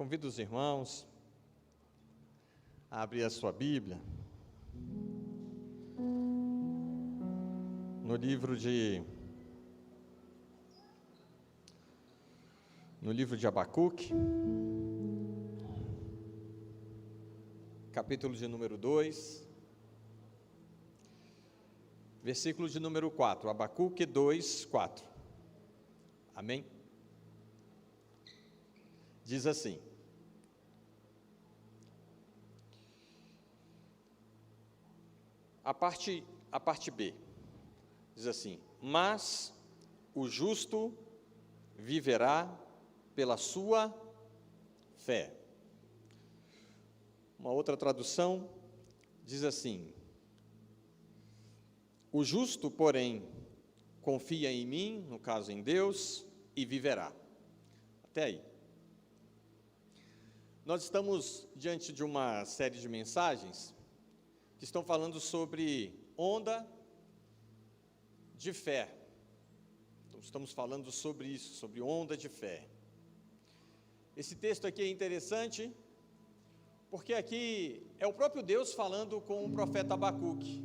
Convido os irmãos a abrir a sua Bíblia no livro de Abacuque, capítulo de número 2, versículo de número 4, Abacuque 2, 4. Amém? Diz assim: a parte B, diz assim: mas o justo viverá pela sua fé. Uma outra tradução diz assim: o justo, porém, confia em mim, no caso em Deus, e viverá. Até aí. Nós estamos diante de uma série de mensagens que estão falando sobre onda de fé. Então, estamos falando sobre isso, sobre onda de fé. Esse texto aqui é interessante, porque aqui é o próprio Deus falando com o profeta Abacuque.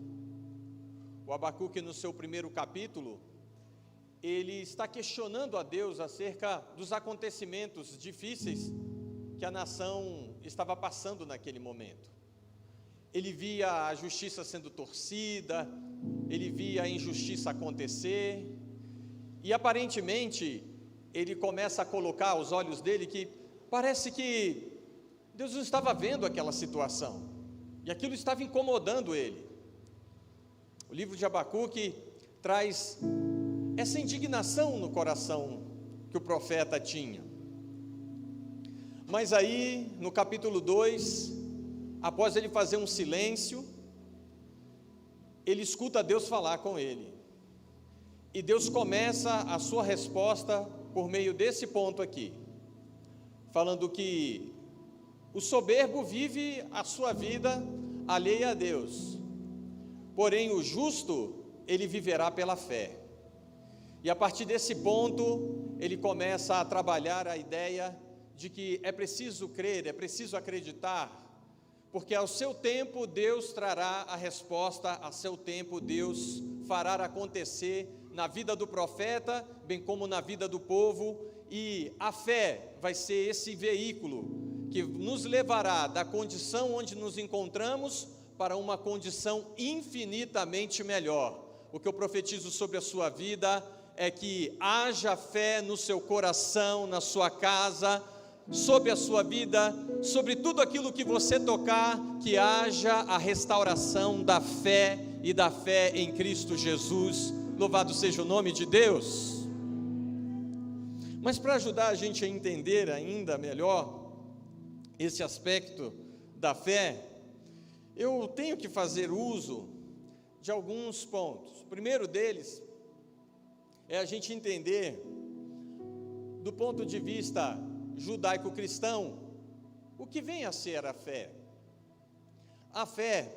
O Abacuque, no seu primeiro capítulo, ele está questionando a Deus acerca dos acontecimentos difíceis que a nação estava passando naquele momento. Ele via a justiça sendo torcida, ele via a injustiça acontecer, e aparentemente ele começa a colocar aos olhos dele que parece que Deus não estava vendo aquela situação, e aquilo estava incomodando ele. O livro de Abacuque traz essa indignação no coração que o profeta tinha. Mas aí, no capítulo 2, após ele fazer um silêncio, ele escuta Deus falar com ele. E Deus começa a sua resposta por meio desse ponto aqui, falando que o soberbo vive a sua vida alheia a Deus, porém o justo, ele viverá pela fé. E a partir desse ponto, ele começa a trabalhar a ideia de que é preciso crer, é preciso acreditar, porque ao seu tempo Deus trará a resposta, a seu tempo Deus fará acontecer na vida do profeta, bem como na vida do povo, e a fé vai ser esse veículo que nos levará da condição onde nos encontramos para uma condição infinitamente melhor. O que eu profetizo sobre a sua vida é que haja fé no seu coração, na sua casa, sobre a sua vida, sobre tudo aquilo que você tocar, que haja a restauração da fé e da fé em Cristo Jesus. Louvado seja o nome de Deus. Mas para ajudar a gente a entender ainda melhor esse aspecto da fé, eu tenho que fazer uso de alguns pontos. O primeiro deles é a gente entender, do ponto de vista judaico-cristão, o que vem a ser a fé. A fé,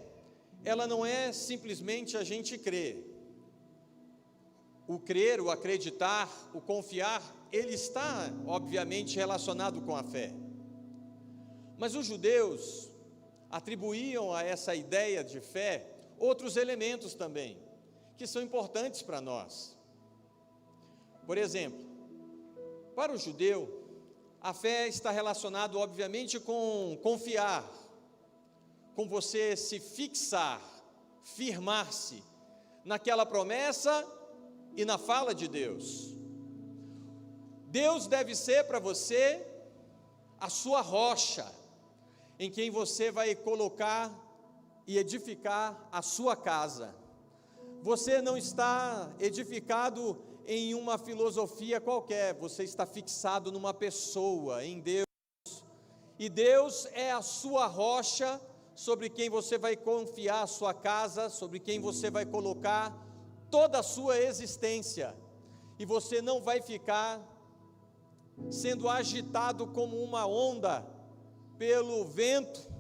ela não é simplesmente a gente crer. O crer, o acreditar, o confiar, ele está, obviamente, relacionado com a fé. Mas os judeus atribuíam a essa ideia de fé outros elementos também, que são importantes para nós. Por exemplo, para o judeu, a fé está relacionada, obviamente, com confiar, com você se fixar, firmar-se naquela promessa e na fala de Deus. Deus deve ser para você a sua rocha, em quem você vai colocar e edificar a sua casa. Você não está edificado em uma filosofia qualquer, você está fixado numa pessoa, em Deus, e Deus é a sua rocha, sobre quem você vai confiar a sua casa, sobre quem você vai colocar toda a sua existência, e você não vai ficar sendo agitado como uma onda, pelo vento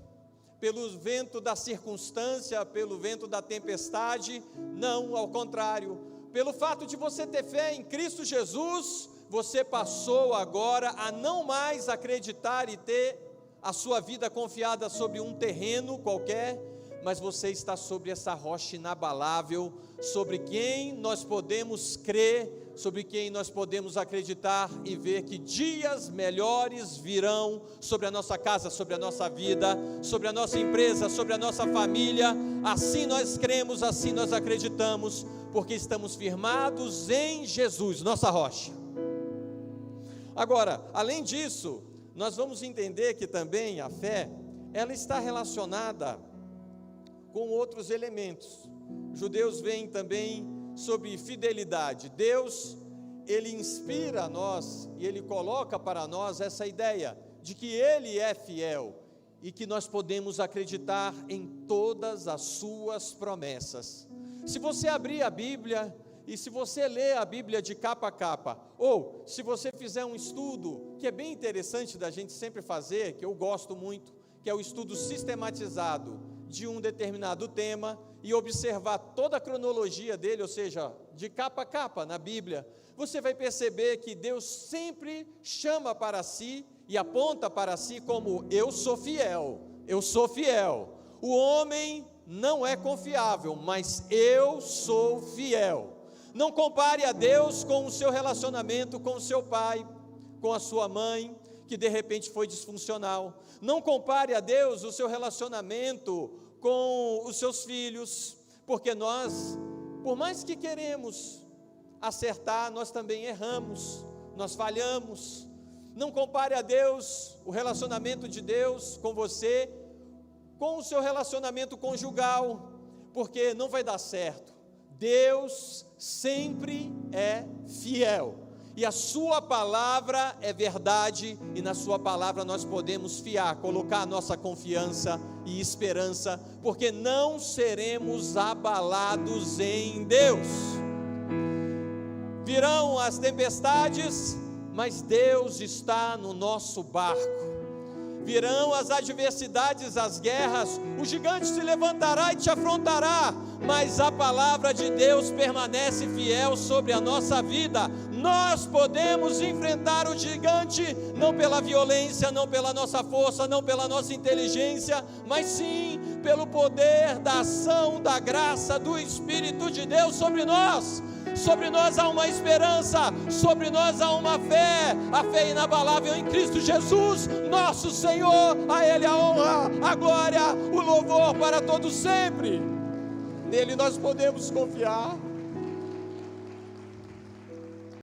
da circunstância, pelo vento da tempestade. Não, ao contrário, pelo fato de você ter fé em Cristo Jesus, você passou agora a não mais acreditar e ter a sua vida confiada sobre um terreno qualquer, mas você está sobre essa rocha inabalável, sobre quem nós podemos crer, sobre quem nós podemos acreditar e ver que dias melhores virão sobre a nossa casa, sobre a nossa vida, sobre a nossa empresa, sobre a nossa família. Assim nós cremos, assim nós acreditamos, porque estamos firmados em Jesus, nossa rocha. Agora, além disso, nós vamos entender que também a fé, ela está relacionada com outros elementos. Os judeus veem também sobre fidelidade. Deus, Ele inspira a nós e Ele coloca para nós essa ideia de que Ele é fiel e que nós podemos acreditar em todas as suas promessas. Se você abrir a Bíblia e se você ler a Bíblia de capa a capa, ou se você fizer um estudo, que é bem interessante da gente sempre fazer, que eu gosto muito, que é o estudo sistematizado de um determinado tema, e observar toda a cronologia dele, ou seja, de capa a capa na Bíblia, você vai perceber que Deus sempre chama para si e aponta para si como: eu sou fiel, eu sou fiel. O homem não é confiável, mas eu sou fiel. Não compare a Deus com o seu relacionamento com o seu pai, com a sua mãe, que de repente foi disfuncional. Não compare a Deus o seu relacionamento com os seus filhos, porque nós, por mais que queremos acertar, nós também erramos, nós falhamos. Não compare a Deus, o relacionamento de Deus com você, com o seu relacionamento conjugal, porque não vai dar certo. Deus sempre é fiel, e a sua palavra é verdade, e na sua palavra nós podemos fiar, colocar a nossa confiança e esperança, porque não seremos abalados em Deus. Virão as tempestades, mas Deus está no nosso barco. Virão as adversidades, as guerras, o gigante se levantará e te afrontará, mas a palavra de Deus permanece fiel sobre a nossa vida. Nós podemos enfrentar o gigante, não pela violência, não pela nossa força, não pela nossa inteligência, mas sim pelo poder da ação, da graça do Espírito de Deus sobre nós. Sobre nós há uma esperança, sobre nós há uma fé, a fé inabalável em Cristo Jesus, nosso Senhor. A Ele a honra, a glória, o louvor para todos sempre. Nele nós podemos confiar.